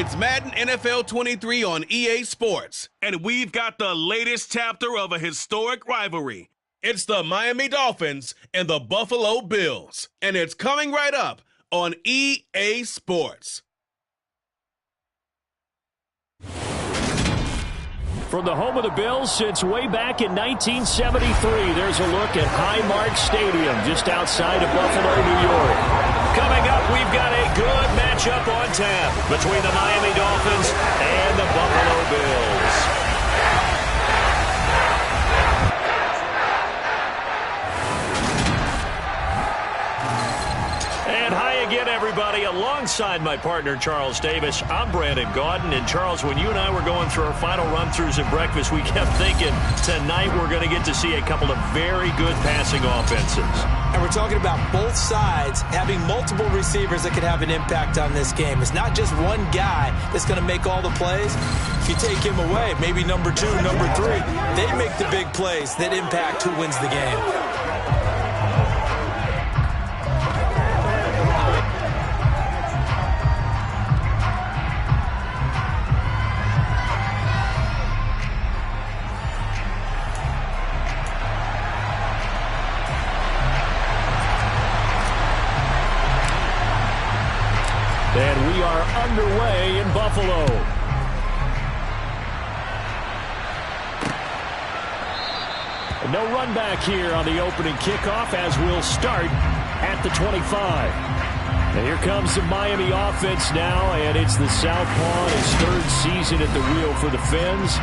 It's Madden NFL 23 on EA Sports, and we've got the latest chapter of a historic rivalry. It's the Miami Dolphins and the Buffalo Bills, and it's coming right up on EA Sports. From the home of the Bills since way back in 1973, there's a look at Highmark Stadium just outside of Buffalo, New York. Coming up, we've got a good matchup on tap between the Miami Dolphins and the Buffalo Bills. And hi again, everybody. Alongside my partner, Charles Davis, I'm Brandon Gaudin. And Charles, when you and I were going through our final run-throughs at breakfast, we kept thinking tonight we're going to get to see a couple of very good passing offenses. And we're talking about both sides having multiple receivers that could have an impact on this game. It's not just one guy that's going to make all the plays. If you take him away, maybe number 2, number 3, they make the big plays that impact who wins the game. And we are underway in Buffalo. No run back here on the opening kickoff as we'll start at the 25. And here comes the Miami offense now, and it's the Southpaw, his third season at the wheel for the Fins.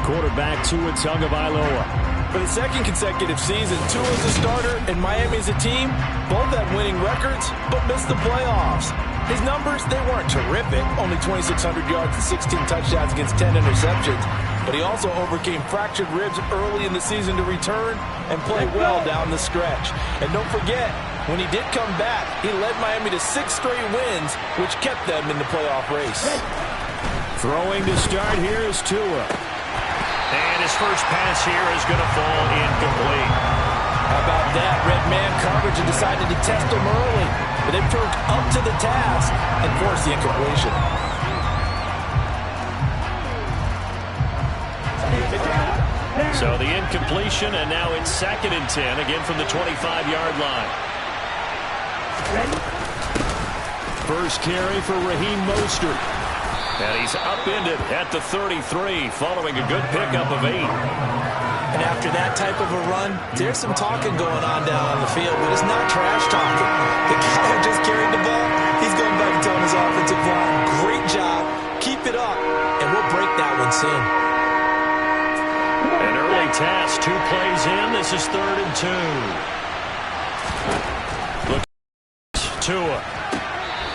Quarterback Tua Tagovailoa. For the second consecutive season, Tua as a starter and Miami as a team both have winning records but missed the playoffs. His numbers, they weren't terrific, only 2,600 yards and 16 touchdowns against 10 interceptions, but he also overcame fractured ribs early in the season to return and play well down the stretch. And don't forget, when he did come back, he led Miami to 6 straight wins, which kept them in the playoff race. Throwing to start here is Tua. And his first pass here is going to fall incomplete. How about that? Red man coverage and decided to test him early. But they proved up to the task and forced the incompletion. So the incompletion, and now it's 2nd and 10, again from the 25-yard line. First carry for Raheem Mostert. And he's upended at the 33, following a good pickup of 8. And after that type of a run, there's some talking going on down on the field, but it's not trash talking. The guy who just carried the ball, he's going back and telling his offensive line, great job, keep it up, and we'll break that one soon. An early task, 2 plays in. This is 3rd and 2. Look, Tua.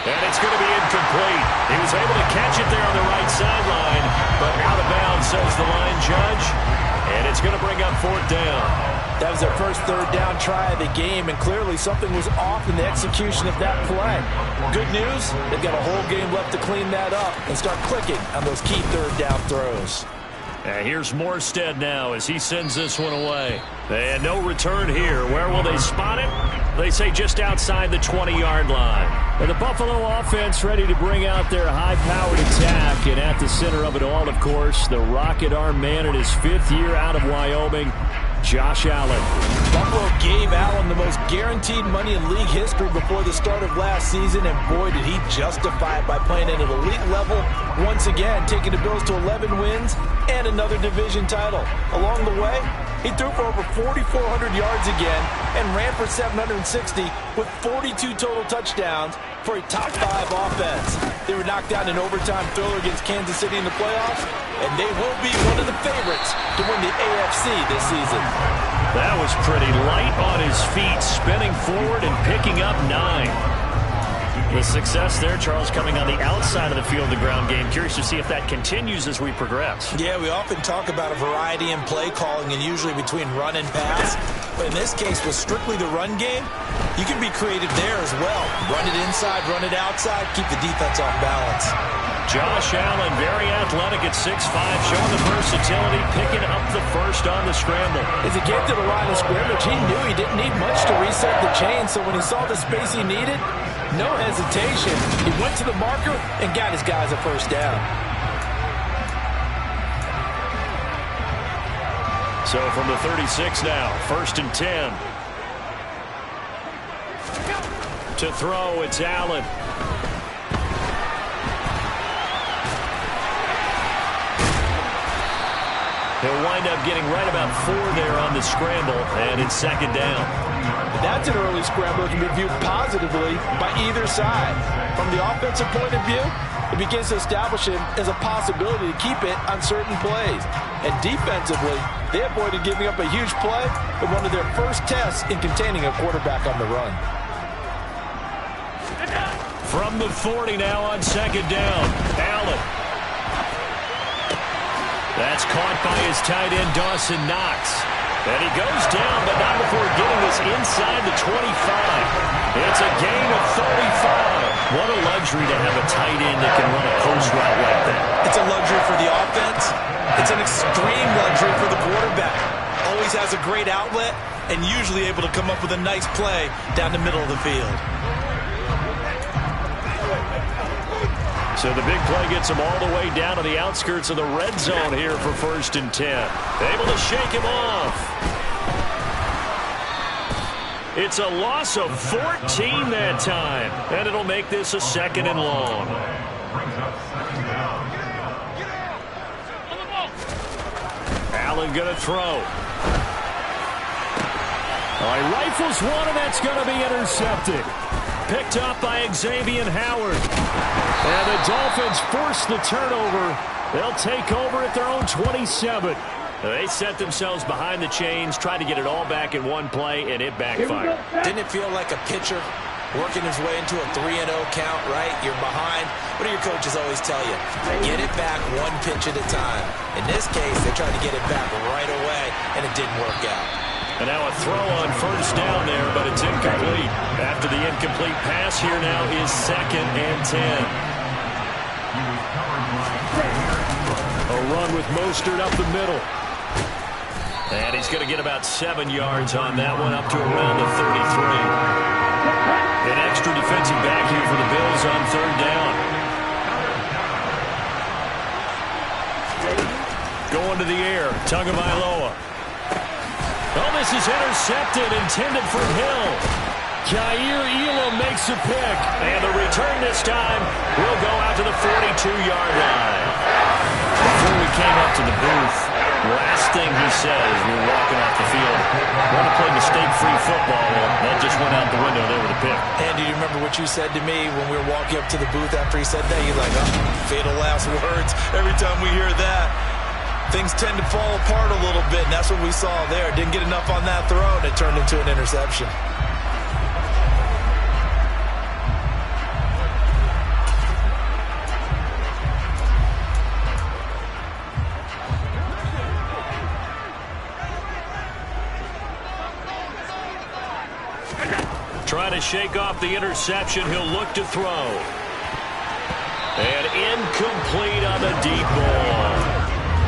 And it's going to be incomplete. He was able to catch it there on the right sideline, but out of bounds, says the line judge. And it's going to bring up 4th down. That was their first 3rd down try of the game, and clearly something was off in the execution of that play. Good news, they've got a whole game left to clean that up and start clicking on those key 3rd down throws. And here's Morstead now as he sends this one away. And no return here. Where will they spot it? They say just outside the 20-yard line. And the Buffalo offense ready to bring out their high-powered attack. And at the center of it all, of course, the rocket arm man in his 5th year out of Wyoming, Josh Allen. Buffalo gave Allen the most guaranteed money in league history before the start of last season, and boy, did he justify it by playing at an elite level once again, taking the Bills to 11 wins and another division title. Along the way, he threw for over 4,400 yards again and ran for 760 with 42 total touchdowns for a top 5 offense. They were knocked down in overtime thriller against Kansas City in the playoffs, and they will be one of the favorites to win the AFC this season. That was pretty light on his feet, spinning forward and picking up 9. The success there, Charles, coming on the outside of the field, the ground game. Curious to see if that continues as we progress. Yeah, we often talk about a variety in play calling and usually between run and pass. But in this case, with strictly the run game, you can be creative there as well. Run it inside, run it outside, keep the defense off balance. Josh Allen, very athletic at 6'5", showing the versatility, picking up the first on the scramble. As he came to the line of scrimmage, he knew he didn't need much to reset the chain, so when he saw the space he needed, No hesitation. He went to the marker and got his guys a first down. So from the 36 now, 1st and 10. To throw, it's Allen. He'll wind up getting right about 4 there on the scramble, and it's 2nd down. That's an early scramble that can be viewed positively by either side. From the offensive point of view, it begins to establish him as a possibility to keep it on certain plays. And defensively, they avoided giving up a huge play with one of their first tests in containing a quarterback on the run. From the 40 now on 2nd down, Allen. That's caught by his tight end, Dawson Knox. And he goes down, but not before getting this inside the 25. It's a gain of 35. What a luxury to have a tight end that can run a post route like that. It's a luxury for the offense. It's an extreme luxury for the quarterback. Always has a great outlet and usually able to come up with a nice play down the middle of the field. So the big play gets him all the way down to the outskirts of the red zone here for 1st and 10. Able to shake him off. It's a loss of 14 that time, and it'll make this a 2nd and long. Allen going to throw. He rifles one, and that's going to be intercepted. Picked up by Xavier Howard. And the Dolphins force the turnover. They'll take over at their own 27. They set themselves behind the chains, tried to get it all back in one play, and it backfired. Didn't it feel like a pitcher working his way into a 3-0 count, right? You're behind. What do your coaches always tell you? Get it back one pitch at a time. In this case, they tried to get it back right away, and it didn't work out. And now a throw on 1st down there, but it's incomplete. After the incomplete pass, here now is 2nd and 10. A run with Mostert up the middle. And he's going to get about 7 yards on that one, up to around the 33. An extra defensive back here for the Bills on 3rd down. Going to the air, Tagovailoa. Oh, this is intercepted, intended for Hill. Jair Elam makes a pick. And the return this time will go out to the 42-yard line. Before we came up to the booth, last thing he says, we were walking off the field, want to play mistake-free football. Well, that just went out the window there with a pick. Andy, do you remember what you said to me when we were walking up to the booth after he said that? You're like, oh, fatal last words. Every time we hear that, things tend to fall apart a little bit, and that's what we saw there. Didn't get enough on that throw, and it turned into an interception. Trying to shake off the interception. He'll look to throw. And incomplete on the deep ball.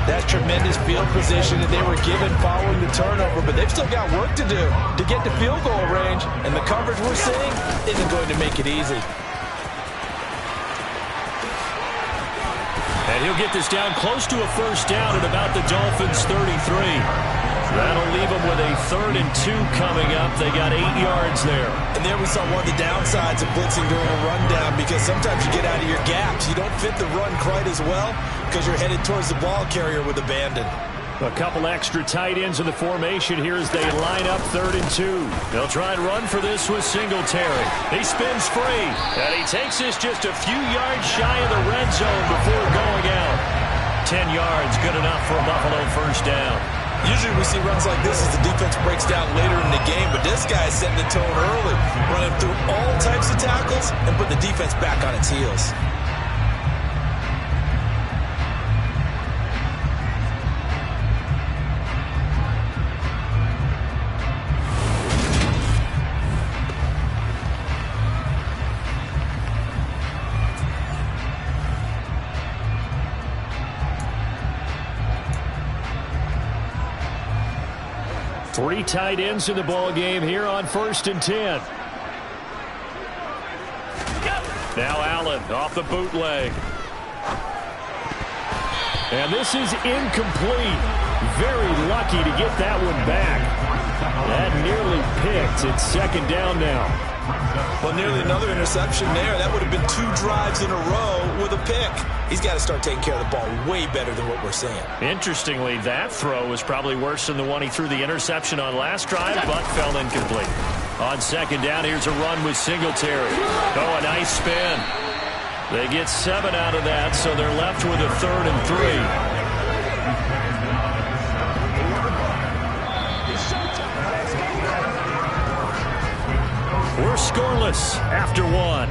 That's tremendous field position that they were given following the turnover, but they've still got work to do to get to field goal range, and the coverage we're seeing isn't going to make it easy. And he'll get this down close to a 1st down at about the Dolphins' 33. That'll leave them with a 3rd and 2 coming up. They got 8 yards there. And there we saw one of the downsides of blitzing during a rundown, because sometimes you get out of your gaps. You don't fit the run quite as well because you're headed towards the ball carrier with abandon. A couple extra tight ends in the formation here as they line up 3rd and 2. They'll try and run for this with Singletary. He spins free, and he takes this just a few yards shy of the red zone before going out. 10 yards, good enough for a Buffalo 1st down. Usually we see runs like this as the defense breaks down later in the game, but this guy is setting the tone early, running through all types of tackles and putting the defense back on its heels. Three tight ends in the ball game here on 1st and 10. Now Allen off the bootleg. And this is incomplete. Very lucky to get that one back. That nearly picked. It's second down now. Well, nearly another interception there. That would have been 2 drives in a row with a pick. He's got to start taking care of the ball way better than what we're seeing. Interestingly, that throw was probably worse than the one he threw the interception on last drive, but fell incomplete. On second down, here's a run with Singletary. Oh, a nice spin. They get 7 out of that, so they're left with a 3rd and 3. We're scoreless after 1.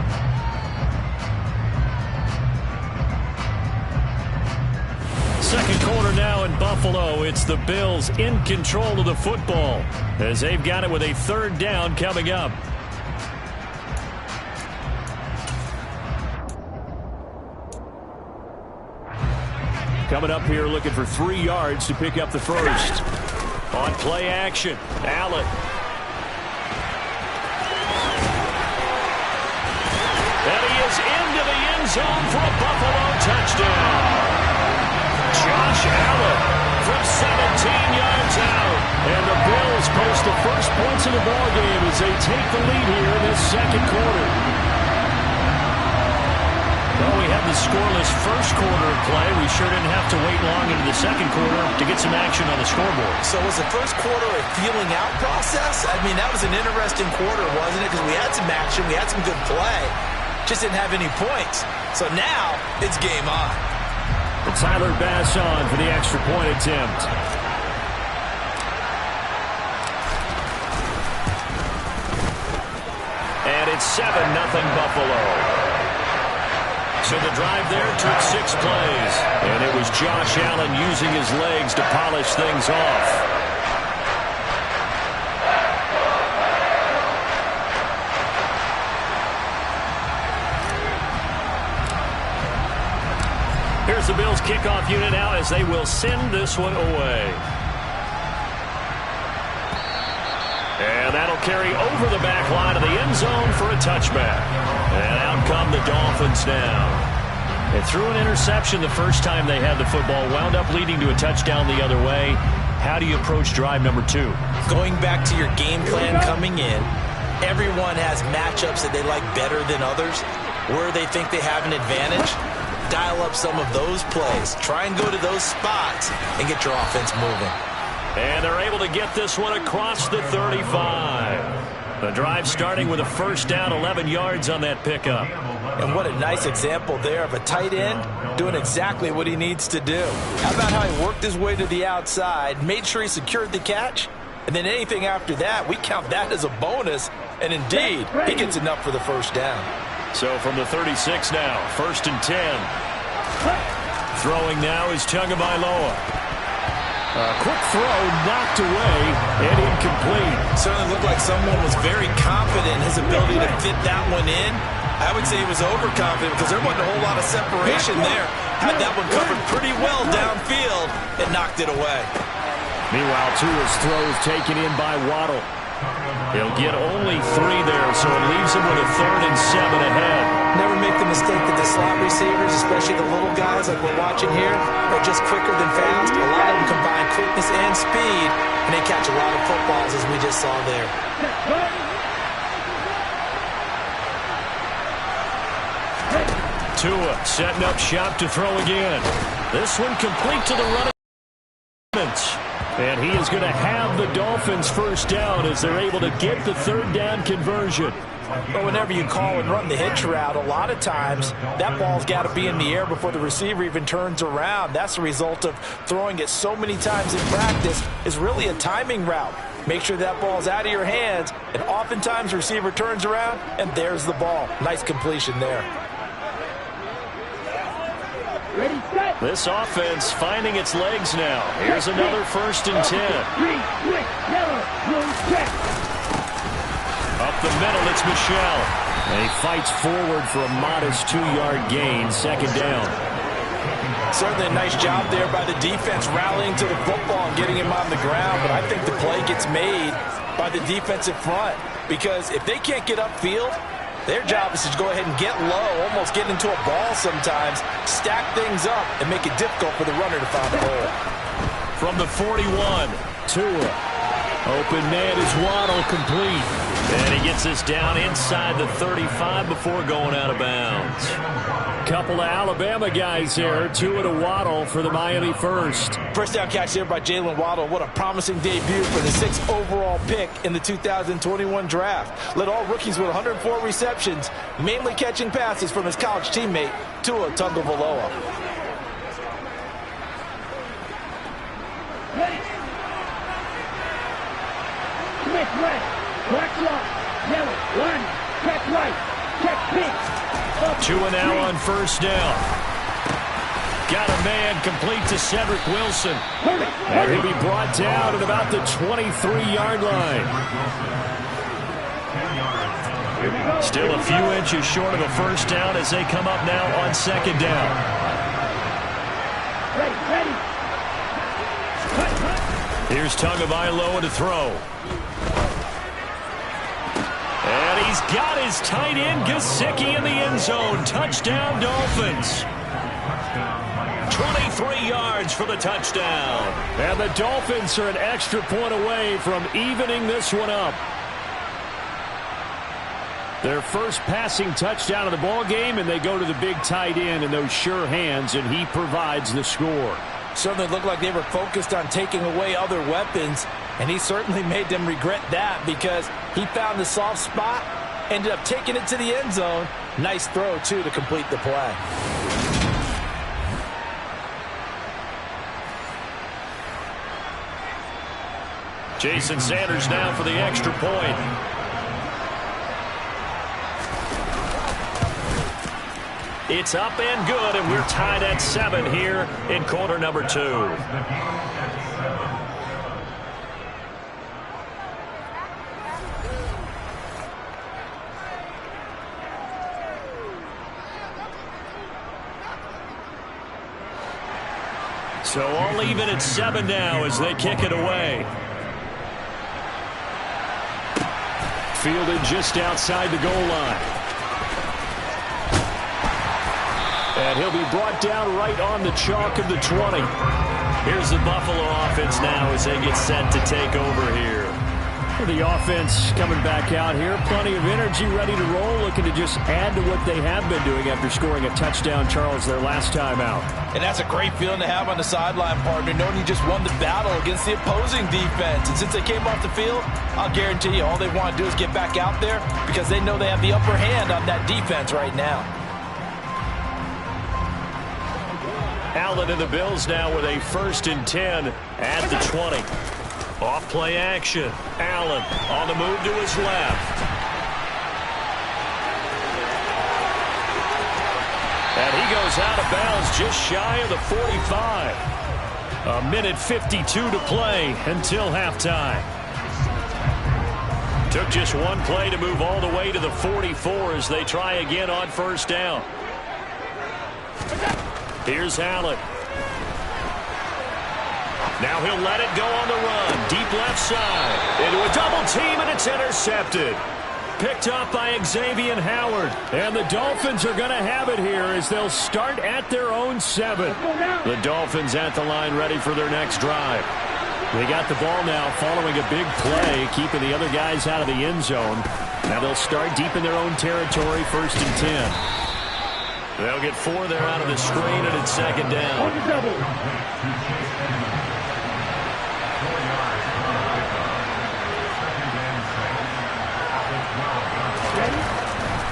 Second quarter now in Buffalo. It's the Bills in control of the football as they've got it with a 3rd down coming up. Coming up here looking for 3 yards to pick up the first. On play action, Allen. And he is into the end zone for a Buffalo touchdown. Josh Allen from 17 yards out. And the Bills post the first points of the ballgame as they take the lead here in this second quarter. Well, we had the scoreless first quarter of play. We sure didn't have to wait long into the second quarter to get some action on the scoreboard. So was the first quarter a feeling out process? I mean, that was an interesting quarter, wasn't it? Because we had some action, we had some good play. Just didn't have any points. So now it's game on. And Tyler Bass on for the extra point attempt. And it's 7-0 Buffalo. So the drive there took 6 plays. And it was Josh Allen using his legs to polish things off. Here's the Bills kickoff unit now as they will send this one away. And that'll carry over the back line of the end zone for a touchback. And out come the Dolphins now. They threw an interception the first time they had the football, wound up leading to a touchdown the other way. How do you approach drive number 2? Going back to your game plan coming in, everyone has matchups that they like better than others, where they think they have an advantage. Dial up some of those plays. Try and go to those spots and get your offense moving. And they're able to get this one across the 35. The drive starting with a first down, 11 yards on that pickup. And what a nice example there of a tight end doing exactly what he needs to do. How about how he worked his way to the outside, made sure he secured the catch, and then anything after that, we count that as a bonus. And indeed, he gets enough for the first down. So from the 36 now, 1st and 10. Throwing now is Tagovailoa. A quick throw knocked away and incomplete. Certainly looked like someone was very confident in his ability to fit that one in. I would say he was overconfident because there wasn't a whole lot of separation there. Had that one covered pretty well downfield and knocked it away. Meanwhile, Tua's throws taken in by Waddle. He'll get only 3 there, so it leaves him with a 3rd and 7 ahead. Never make the mistake that the slot receivers, especially the little guys like we're watching here, are just quicker than fast. A lot of them combine quickness and speed, and they catch a lot of footballs, as we just saw there. Tua setting up shop to throw again. This one complete to the running. And he is going to have the Dolphins first down as they're able to get the 3rd down conversion. But whenever you call and run the hitch route, a lot of times that ball's got to be in the air before the receiver even turns around. That's the result of throwing it so many times in practice. Is really a timing route. Make sure that ball's out of your hands, and oftentimes the receiver turns around, and there's the ball. Nice completion there. This offense finding its legs now. Here's another 1st and 10. Up the middle, it's Michel. And he fights forward for a modest 2-yard gain, 2nd down. Certainly a nice job there by the defense rallying to the football and getting him on the ground. But I think the play gets made by the defensive front. Because if they can't get upfield, Their job is to go ahead and get low, almost get into a ball sometimes, stack things up, and make it difficult for the runner to find a hole. From the 41, Tua. Open man is Waddle, complete. And he gets this down inside the 35 before going out of bounds. Couple of Alabama guys there. Tua to Waddle for the Miami first. First down catch there by Jalen Waddle. What a promising debut for the 6th overall pick in the 2021 draft. Led all rookies with 104 receptions, mainly catching passes from his college teammate, Tua Tagovailoa. Tua now on first down. Got a man complete to Cedric Wilson. And he'll be brought down at about the 23-yard line. Still a few inches short of a first down as they come up now on second down. Here's Tagovailoa to throw. And he's got his tight end, Gesicki, in the end zone. Touchdown, Dolphins. 23 yards for the touchdown. And the Dolphins are an extra point away from evening this one up. Their first passing touchdown of the ball game, and they go to the big tight end in those sure hands, and he provides the score. Certainly looked like they were focused on taking away other weapons, and he certainly made them regret that because he found the soft spot, ended up taking it to the end zone. Nice throw, too, to complete the play. Jason Sanders now for the extra point. It's up and good, and we're tied at 7 here in quarter number 2. So all even at 7 now as they kick it away. Fielded just outside the goal line. And he'll be brought down right on the chalk of the 20. Here's the Buffalo offense now as they get set to take over here. The offense coming back out here. Plenty of energy, ready to roll, looking to just add to what they have been doing after scoring a touchdown, Charles, their last time out. And that's a great feeling to have on the sideline, partner, knowing you just won the battle against the opposing defense. And since they came off the field, I'll guarantee you all they want to do is get back out there because they know they have the upper hand on that defense right now. Allen and the Bills now with a 1st and 10 at the 20. Off play action. Allen on the move to his left. And he goes out of bounds just shy of the 45. A minute 52 to play until halftime. Took just one play to move all the way to the 44 as they try again on first down. Here's Allen. Now he'll let it go on the run. Deep left side. Into a double team, and it's intercepted. Picked up by Xavier Howard. And the Dolphins are going to have it here as they'll start at their own 7. The Dolphins at the line ready for their next drive. They got the ball now following a big play, keeping the other guys out of the end zone. Now they'll start deep in their own territory, 1st and 10. They'll get 4 there out of the screen, and it's 2nd down.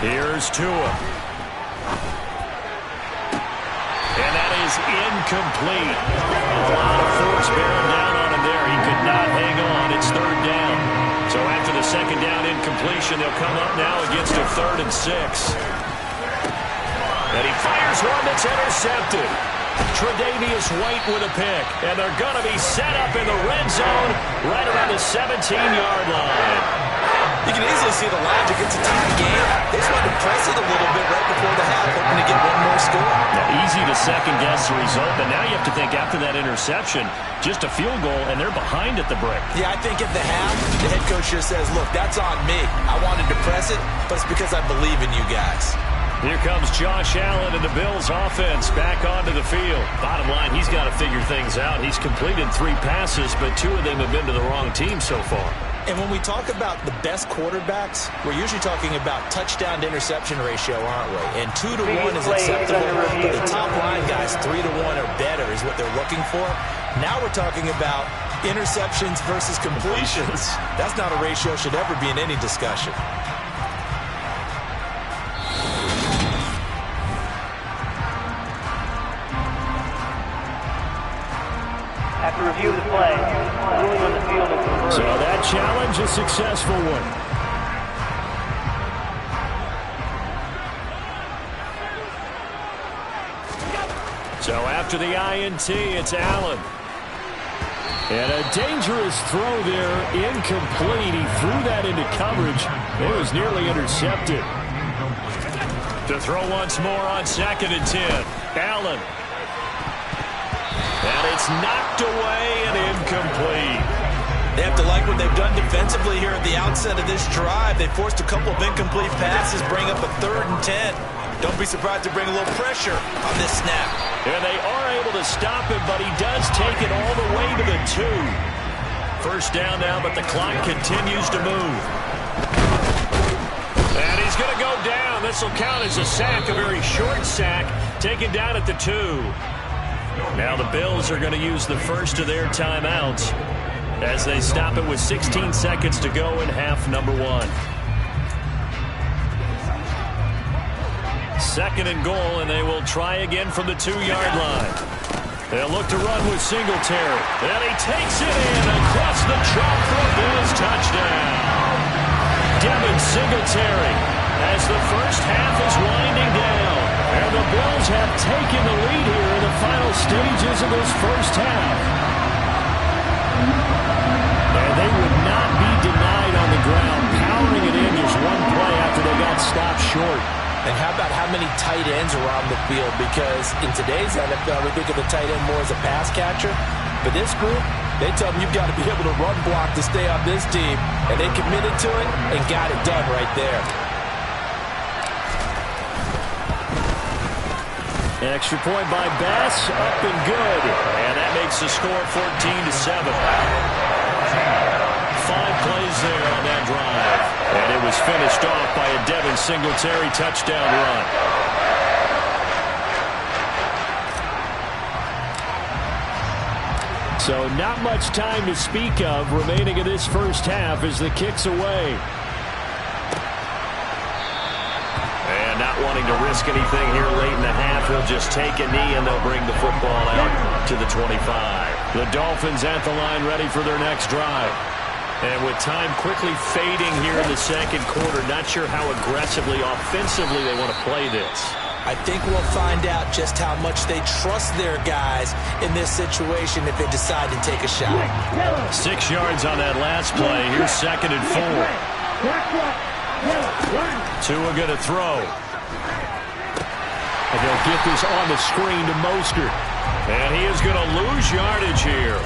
Here's Tua. And that is incomplete. A lot of force bearing down on him there. He could not hang on. It's 3rd down. So after the 2nd down incompletion, they'll come up now against a 3rd and 6. And he fires one that's intercepted. Tre'Davious White with a pick. And they're going to be set up in the red zone right around the 17-yard line. You can easily see the line against a tie game. They just wanted to press it a little bit right before the half, hoping to get one more score. Yeah, easy to second-guess the result, but now you have to think after that interception, just a field goal, and they're behind at the break. Yeah, I think at the half, the head coach just says, look, that's on me. I wanted to press it, but it's because I believe in you guys. Here comes Josh Allen and the Bills offense back onto the field. Bottom line, he's got to figure things out. He's completed 3 passes, but 2 of them have been to the wrong team so far. And when we talk about the best quarterbacks, we're usually talking about touchdown to interception ratio, aren't we? And 2 to 1 is acceptable, but the top line guys, 3 to 1 or better is what they're looking for. Now we're talking about interceptions versus completions. That's not a ratio should ever be in any discussion. After review of the play, ruling on the field is reversed. So that challenge, a successful one. So after the INT, it's Allen. And a dangerous throw there, incomplete. He threw that into coverage. It was nearly intercepted. To throw once more on 2nd and 10. Allen. And it's knocked away and incomplete. They have to like what they've done defensively here at the outset of this drive. They forced a couple of incomplete passes, bring up a 3rd and 10. Don't be surprised to bring a little pressure on this snap. And they are able to stop him, but he does take it all the way to the 2. First down now, but the clock continues to move. And he's going to go down. This will count as a sack, a very short sack, taken down at the 2. Now the Bills are going to use the first of their timeouts as they stop it with 16 seconds to go in half number 1. 2nd and goal, and they will try again from the 2-yard line. They'll look to run with Singletary. And he takes it in across the chalk for a Bills touchdown. Devin Singletary as the first half is winding down. And the Bills have taken the lead here in the final stages of this first half. And they would not be denied on the ground, powering it in just one play after they got stopped short. And how about how many tight ends are on the field? Because in today's NFL, we think of the tight end more as a pass catcher. But this group, they tell them you've got to be able to run block to stay on this team. And they committed to it and got it done right there. Extra point by Bass, up and good. And that makes the score 14-7. 5 plays there on that drive. And it was finished off by a Devin Singletary touchdown run. So not much time to speak of remaining in this first half as the kick's away. And not wanting to risk anything here late in the half, he'll just take a knee and they'll bring the football out to the 25. The Dolphins at the line ready for their next drive. And with time quickly fading here in the second quarter, not sure how aggressively, offensively they want to play this. I think we'll find out just how much they trust their guys in this situation if they decide to take a shot. 6 yards on that last play. Here's 2nd and 4. Tua going to throw. And they'll get this on the screen to Mostert. And he is going to lose yardage here.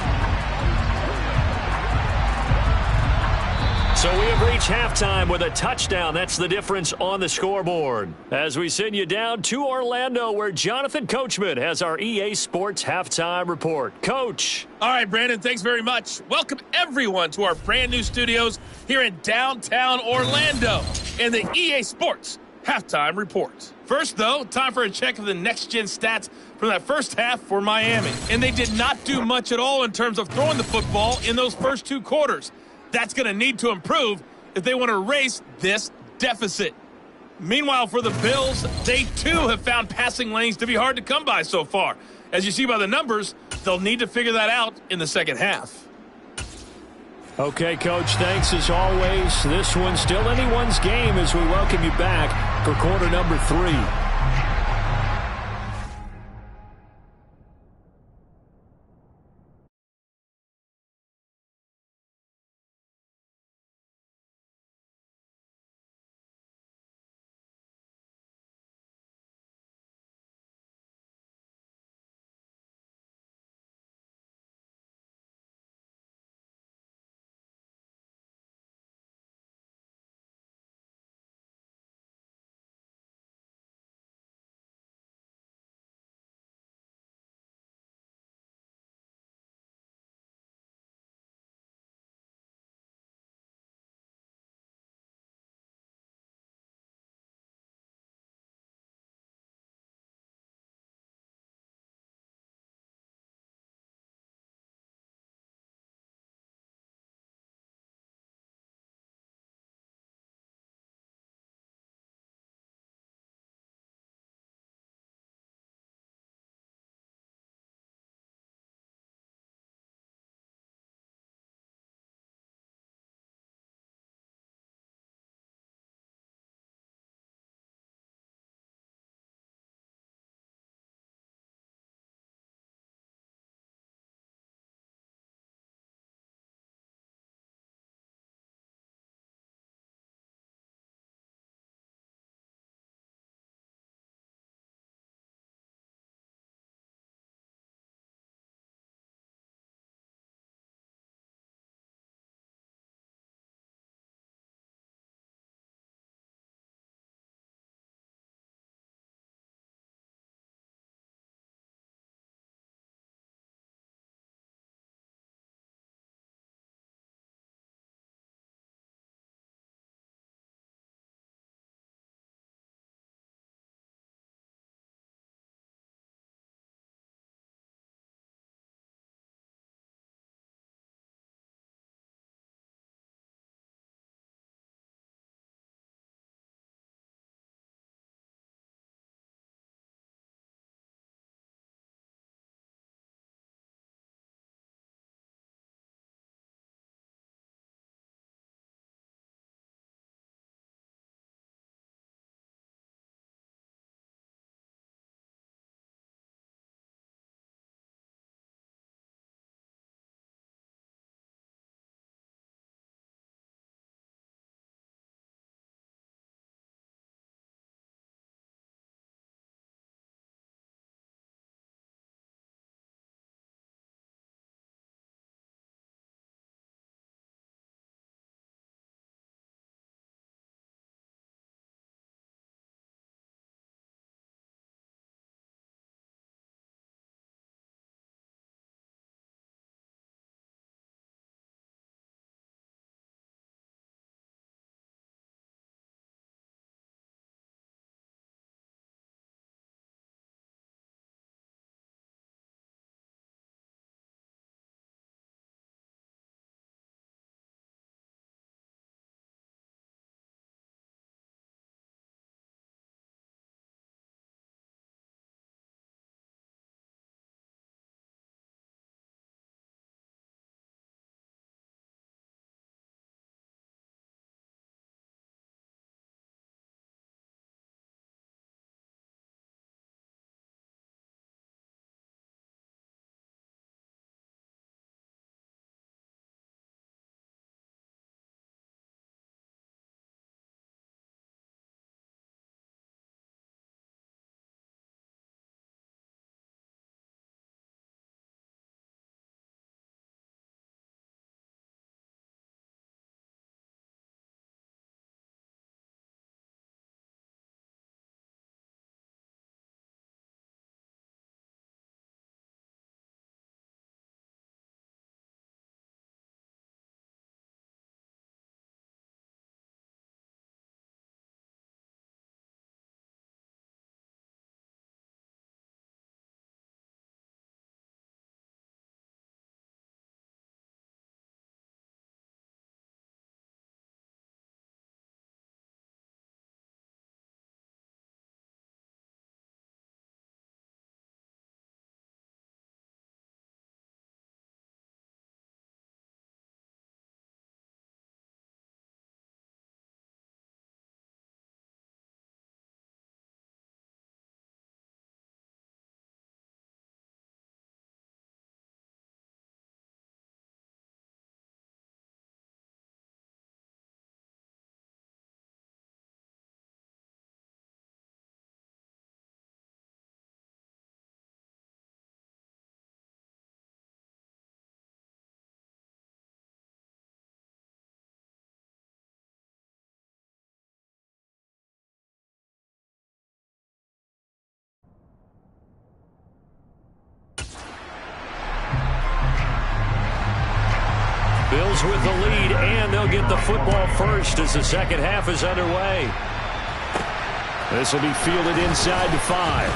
So we have reached halftime with a touchdown. That's the difference on the scoreboard. As we send you down to Orlando, where Jonathan Coachman has our EA Sports Halftime Report. Coach. All right, Brandon, thanks very much. Welcome, everyone, to our brand new studios here in downtown Orlando in the EA Sports Halftime Report. First, though, time for a check of the next-gen stats from that first half for Miami. And they did not do much at all in terms of throwing the football in those first 2 quarters. That's going to need to improve if they want to erase this deficit. Meanwhile, for the Bills, they too have found passing lanes to be hard to come by so far. As you see by the numbers, they'll need to figure that out in the second half. Okay, Coach, thanks as always. This one's still anyone's game as we welcome you back for quarter number 3. Bills with the lead, and they'll get the football first as the second half is underway. This will be fielded inside to 5.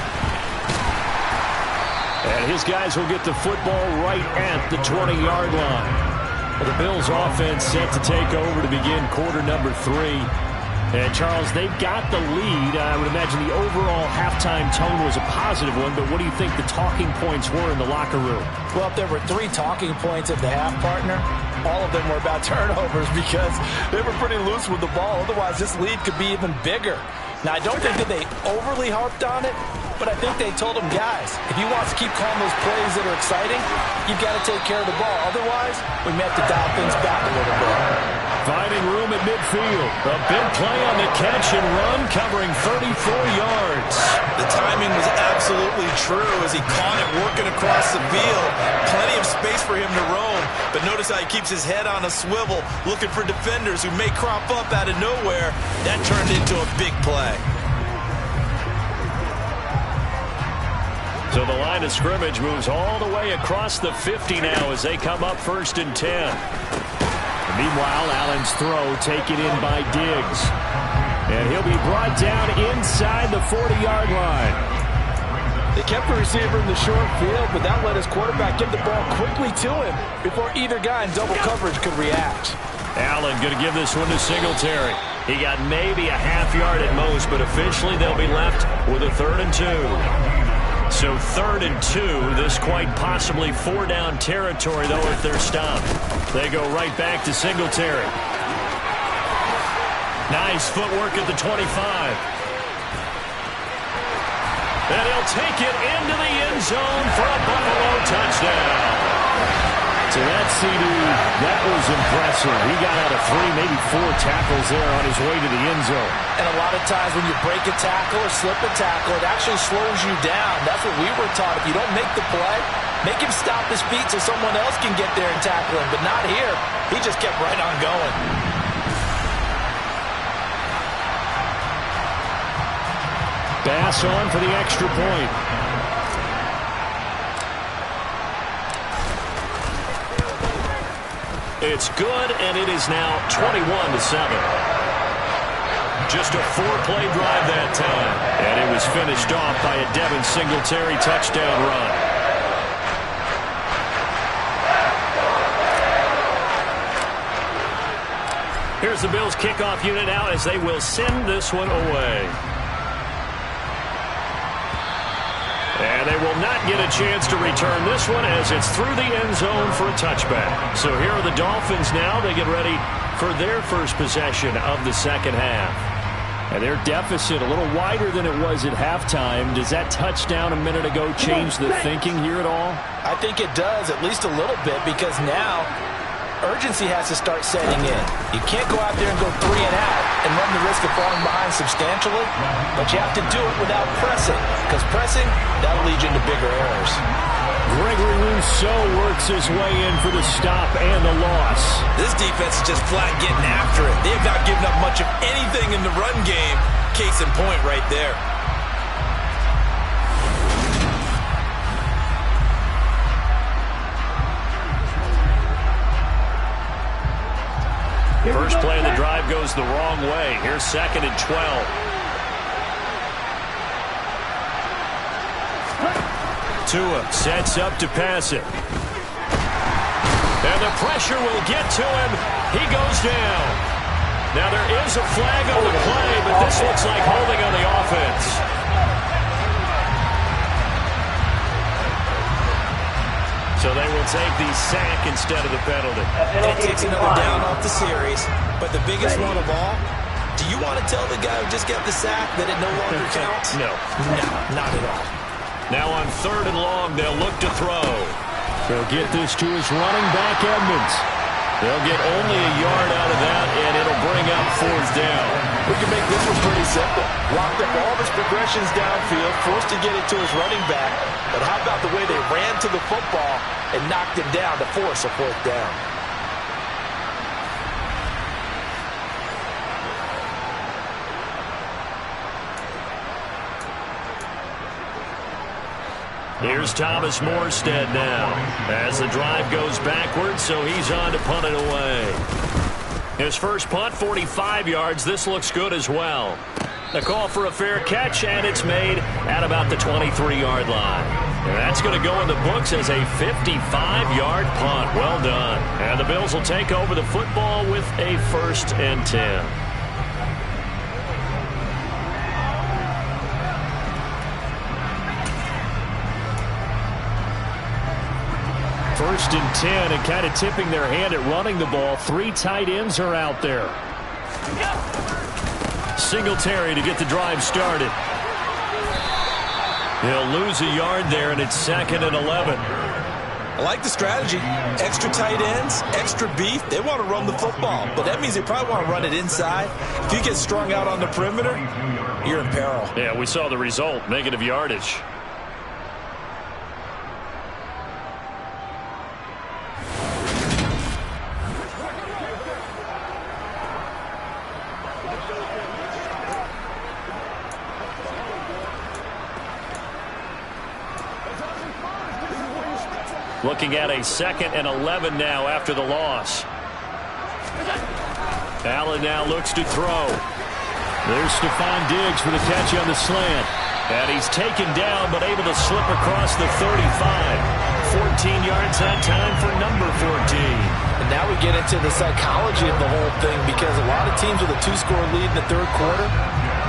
And his guys will get the football right at the 20-yard line. Well, the Bills offense set to take over to begin quarter number 3. And, Charles, they've got the lead. I would imagine the overall halftime tone was a positive one, but what do you think the talking points were in the locker room? Well, if there were 3 talking points at the half, partner, all of them were about turnovers because they were pretty loose with the ball. Otherwise, this lead could be even bigger. Now, I don't think that they overly harped on it, but I think they told them, guys, if you want to keep calling those plays that are exciting, you've got to take care of the ball. Otherwise, we may have to dial things back a little bit. Finding room at midfield. A big play on the catch and run, covering 34 yards. The timing was absolutely true as he caught it working across the field. Plenty of space for him to roam, but notice how he keeps his head on a swivel, looking for defenders who may crop up out of nowhere. That turned into a big play. So the line of scrimmage moves all the way across the 50 now as they come up 1st and 10. Meanwhile, Allen's throw taken in by Diggs. And he'll be brought down inside the 40-yard line. They kept the receiver in the short field, but that let his quarterback get the ball quickly to him before either guy in double coverage could react. Allen going to give this one to Singletary. He got maybe a half yard at most, but officially they'll be left with a 3rd and 2. So 3rd and 2, this quite possibly 4-down territory, though, if they're stopped. They go right back to Singletary. Nice footwork at the 25. And he'll take it into the end zone for a Buffalo touchdown. So that CD, that was impressive. He got out of 3, maybe 4 tackles there on his way to the end zone. And a lot of times when you break a tackle or slip a tackle, it actually slows you down. That's what we were taught. If you don't make the play, make him stop his feet so someone else can get there and tackle him. But not here. He just kept right on going. Pass on for the extra point. It's good, and it is now 21-7. Just a 4-play drive that time. And it was finished off by a Devin Singletary touchdown run. Here's the Bills kickoff unit out as they will send this one away. And they will not get a chance to return this one as it's through the end zone for a touchback. So here are the Dolphins now. They get ready for their first possession of the second half. And their deficit a little wider than it was at halftime. Does that touchdown a minute ago change the thinking here at all? I think it does, at least a little bit, because now urgency has to start setting in. You can't go out there and go 3 and out and run the risk of falling behind substantially, but you have to do it without pressing, because pressing, that'll lead you into bigger errors. Gregory Rousseau works his way in for the stop and the loss. This defense is just flat getting after it. They have not given up much of anything in the run game. Case in point right there. First play of the drive goes the wrong way. Here's 2nd and 12. Tua sets up to pass it. And the pressure will get to him. He goes down. Now there is a flag on the play, but this looks like holding on the offense. So they will take the sack instead of the penalty. And it takes another down off the series. But the biggest one of all, do you want to tell the guy who just got the sack that it no longer counts? No. No, not at all. Now on 3rd and long, they'll look to throw. They'll get this to his running back, Edmonds. They'll get only a yard out of that, and it'll bring up 4th down. We can make this one pretty simple. Locked up all of his progressions downfield, forced to get it to his running back. But how about the way they ran to the football and knocked him down to force a 4th down? Here's Thomas Morstead now as the drive goes backwards, so he's on to punt it away. His first punt, 45 yards. This looks good as well. The call for a fair catch, and it's made at about the 23-yard line. And that's going to go in the books as a 55-yard punt. Well done. And the Bills will take over the football with a 1st and 10. First and 10, and kind of tipping their hand at running the ball. 3 tight ends are out there. Singletary to get the drive started. He'll lose a yard there, and it's 2nd and 11. I like the strategy. Extra tight ends, extra beef. They want to run the football, but that means they probably want to run it inside. If you get strung out on the perimeter, you're in peril. Yeah, we saw the result, negative yardage. Looking at a 2nd and 11 now after the loss. Allen now looks to throw. There's Stephon Diggs for the catch on the slant. And he's taken down but able to slip across the 35. 14 yards that time for number 14. And now we get into the psychology of the whole thing, because a lot of teams with a 2-score lead in the 3rd quarter,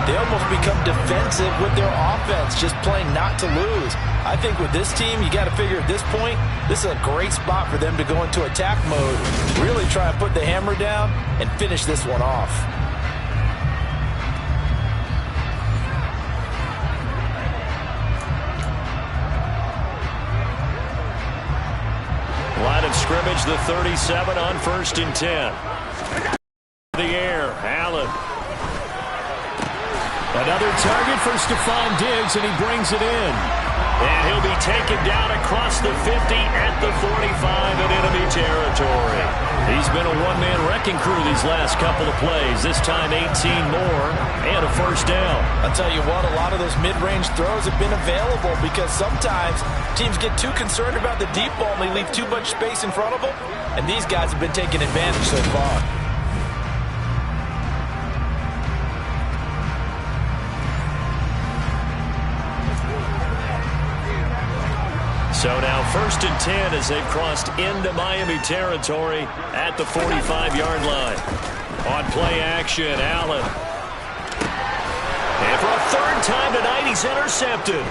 they almost become defensive with their offense, just playing not to lose. I think with this team, you got to figure at this point, this is a great spot for them to go into attack mode, really try and put the hammer down and finish this one off. Line of scrimmage, the 37 on 1st and 10. The air, Allen. Another target for Stephon Diggs, and he brings it in. And he'll be taken down across the 50 at the 45 in enemy territory. He's been a one-man wrecking crew these last couple of plays. This time 18 more and a 1st down. I'll tell you what, a lot of those mid-range throws have been available, because sometimes teams get too concerned about the deep ball and they leave too much space in front of them. And these guys have been taking advantage so far. So now 1st and 10 as they've crossed into Miami territory at the 45-yard line. On play action, Allen. And for a 3rd time tonight, he's intercepted.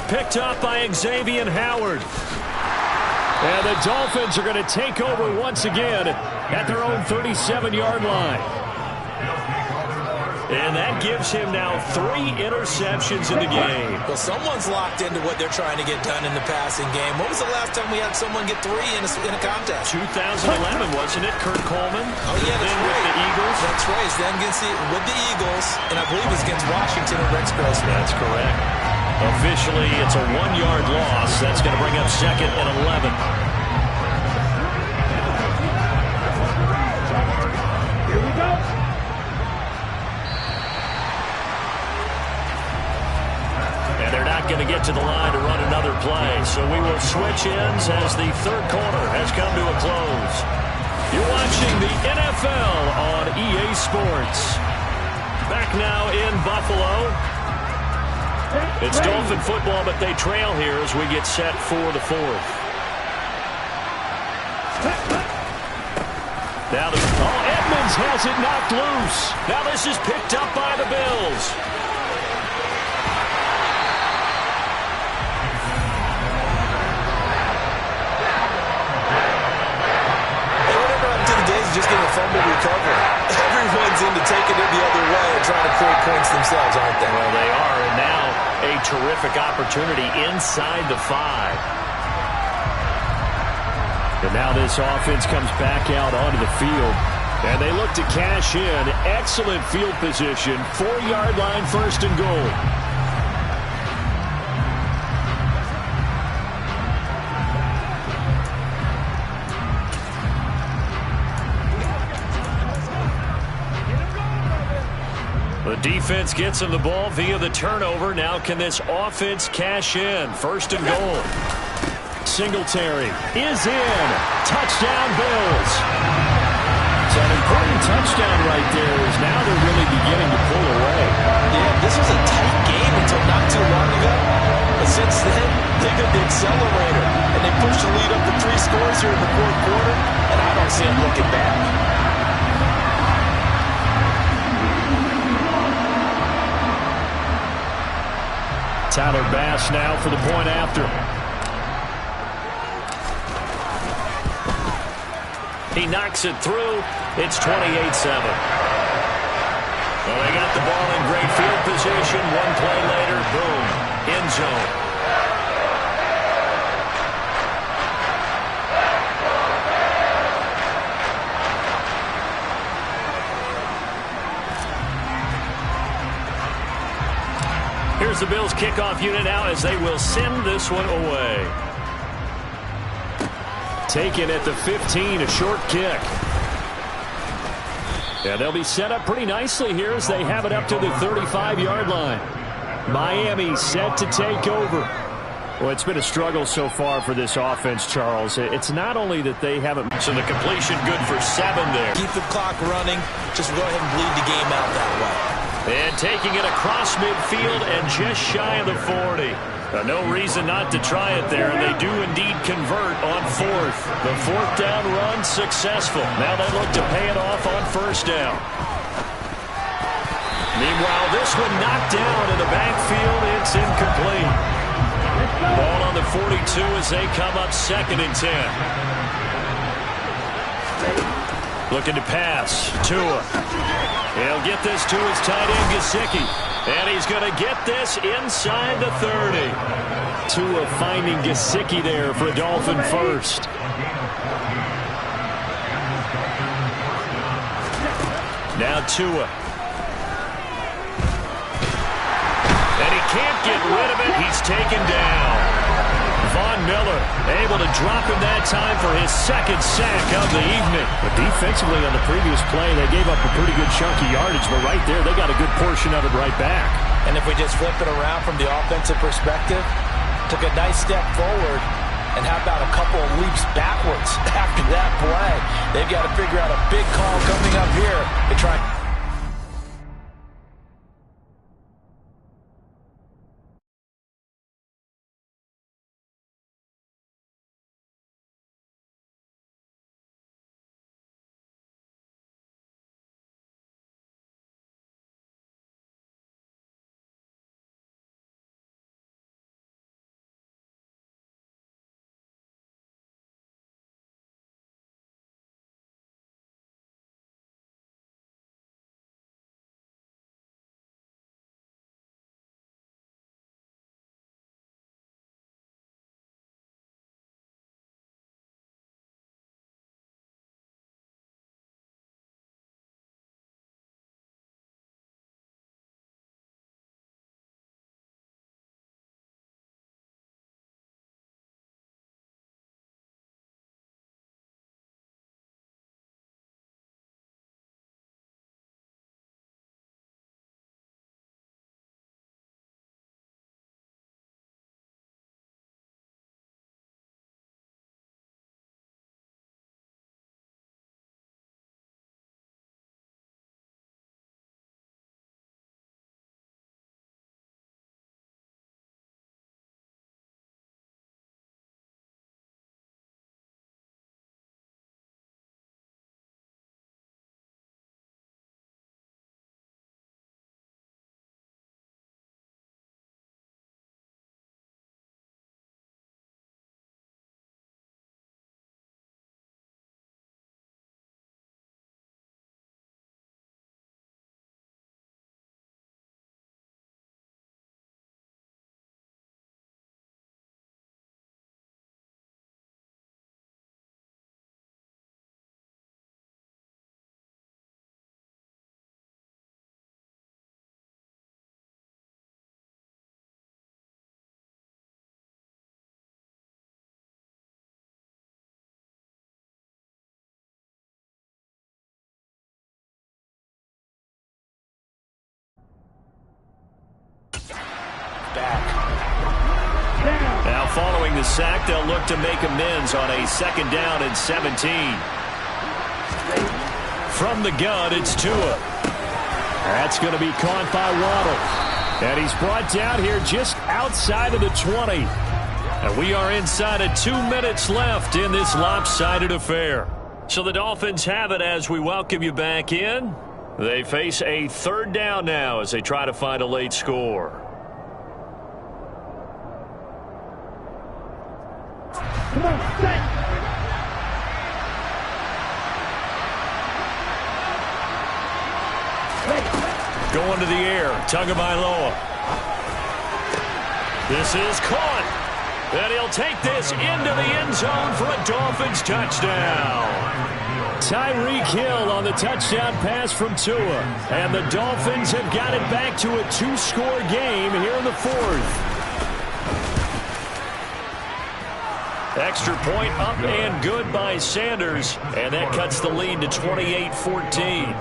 Picked up by Xavier Howard. And the Dolphins are going to take over once again at their own 37-yard line. And that gives him now 3 interceptions in the game. Well, someone's locked into what they're trying to get done in the passing game. When was the last time we had someone get 3 in a contest? 2011, wasn't it? Kurt Coleman. Oh, yeah, that's then right. With the Eagles. That's right. Then with the Eagles, and I believe it's against Washington and Rex Grossman. That's correct. Officially, it's a 1-yard loss. That's going to bring up 2nd and 11. Here we go. And they're not going to get to the line to run another play. So we will switch ends as the 3rd quarter has come to a close. You're watching the NFL on EA Sports. Back now in Buffalo. It's Dolphin football, but they trail here as we get set for the 4th. Now Edmonds has it knocked loose. Now this is picked up by the Bills. Just getting a fumble recovery. Everyone's into taking it the other way and trying to create points themselves, aren't they? Well, they are, and now a terrific opportunity inside the 5. And now this offense comes back out onto the field, and they look to cash in. Excellent field position. 4-yard line, 1st and goal. The The defense gets him the ball via the turnover. Now can this offense cash in? First and goal. Singletary is in. Touchdown, Bills. So an important touchdown right there is now they're really beginning to pull away. Yeah, this was a tight game until not too long ago. But since then, they got the accelerator. And they pushed the lead up to 3 scores here in the fourth quarter. And I don't see them looking back. Tyler Bass now for the point after. He knocks it through. It's 28-7. Well, they got the ball in great field position. One play later, boom, end zone. Here's the Bills kickoff unit now as they will send this one away. Taken at the 15, a short kick. Yeah, they'll be set up pretty nicely here as they have it up to the 35-yard line. Miami set to take over. Well, it's been a struggle so far for this offense, Charles. It's not only that they haven't... So the completion good for 7 there. Keep the clock running. Just go ahead and bleed the game out that way. And taking it across midfield and just shy of the 40. No reason not to try it there, and they do indeed convert on 4th. The 4th down run successful. Now they look to pay it off on 1st down. Meanwhile, this one knocked down in the backfield. It's incomplete. Ball on the 42 as they come up 2nd and 10. Looking to pass. Tua. He'll get this to his tight end, Gesicki. And he's going to get this inside the 30. Tua finding Gesicki there for a Dolphin first. Now Tua. And he can't get rid of it. He's taken down. Von Miller able to drop him that time for his 2nd sack of the evening. But defensively on the previous play, they gave up a pretty good chunk of yardage, but right there, they got a good portion of it right back. And if we just flip it around from the offensive perspective, took a nice step forward, and how about a couple of leaps backwards after that play? They've got to figure out a big call coming up here to try back. Now following the sack, they'll look to make amends on a 2nd down and 17. From the gun, it's Tua. That's going to be caught by Waddle. And he's brought down here just outside of the 20. And we are inside of 2 minutes left in this lopsided affair. So the Dolphins have it as we welcome you back in. They face a 3rd down now as they try to find a late score. Come on, set. Going to the air, Tagovailoa. This is caught. And he'll take this into the end zone for a Dolphins touchdown. Tyreek Hill on the touchdown pass from Tua. And the Dolphins have got it back to a 2-score game here in the 4th. Extra point up and good by Sanders. And that cuts the lead to 28-14.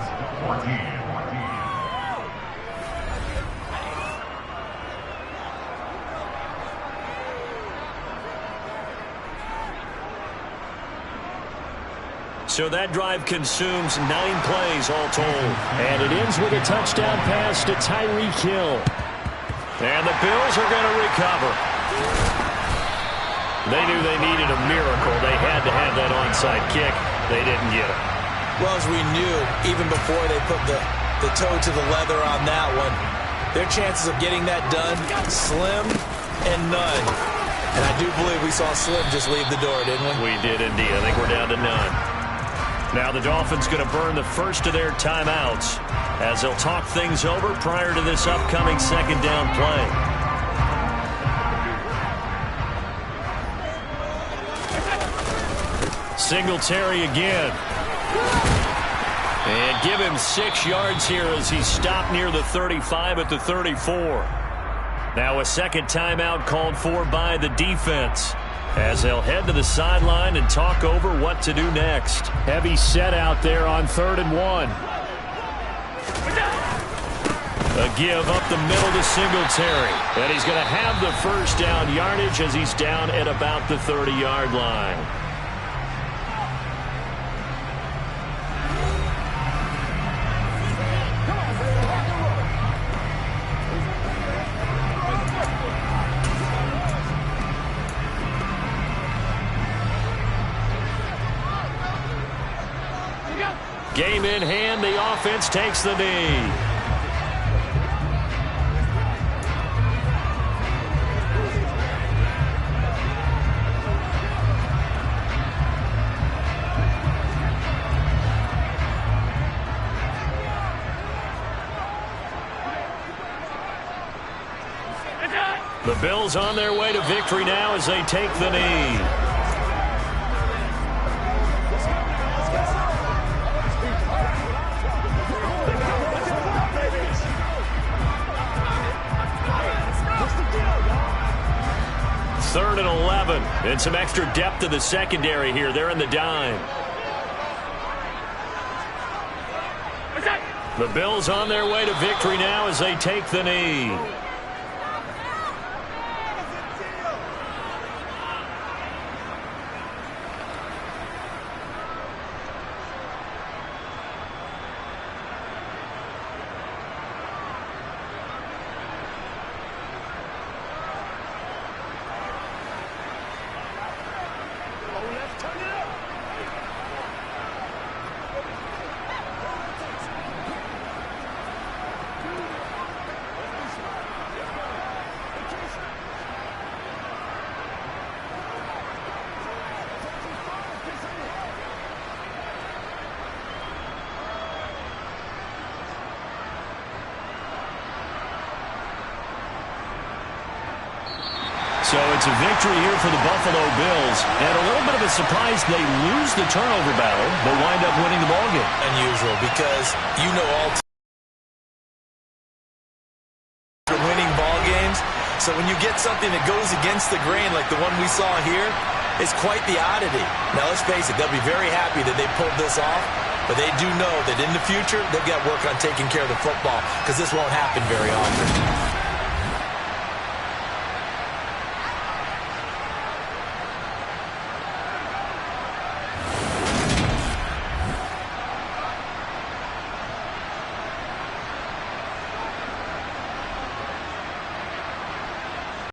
So that drive consumes 9 plays all told. And it ends with a touchdown pass to Tyreek Hill. And the Bills are going to recover. They knew they needed a miracle. They had to have that onside kick. They didn't get it. Well, as we knew, even before they put the toe to the leather on that one, their chances of getting that done, slim and none. And I do believe we saw Slim just leave the door, didn't we? We did indeed. I think we're down to none. Now the Dolphins going to burn the first of their timeouts as they'll talk things over prior to this upcoming 2nd down play. Singletary again. And give him 6 yards here as he stopped near the 35 at the 34. Now a 2nd timeout called for by the defense, as they'll head to the sideline and talk over what to do next. Heavy set out there on 3rd and 1. A give up the middle to Singletary. And he's going to have the 1st down yardage as he's down at about the 30-yard line. Game in hand, the offense takes the knee. The Bills on their way to victory now as they take the knee. Third and 11, and some extra depth to the secondary here. They're in the dime. The Bills on their way to victory now as they take the knee. So it's a victory here for the Buffalo Bills. And a little bit of a surprise, they lose the turnover battle, but wind up winning the ballgame. Unusual, because you know all winning ball games. So when you get something that goes against the grain like the one we saw here, it's quite the oddity. Now let's face it, they'll be very happy that they pulled this off, but they do know that in the future they've got to work on taking care of the football, because this won't happen very often.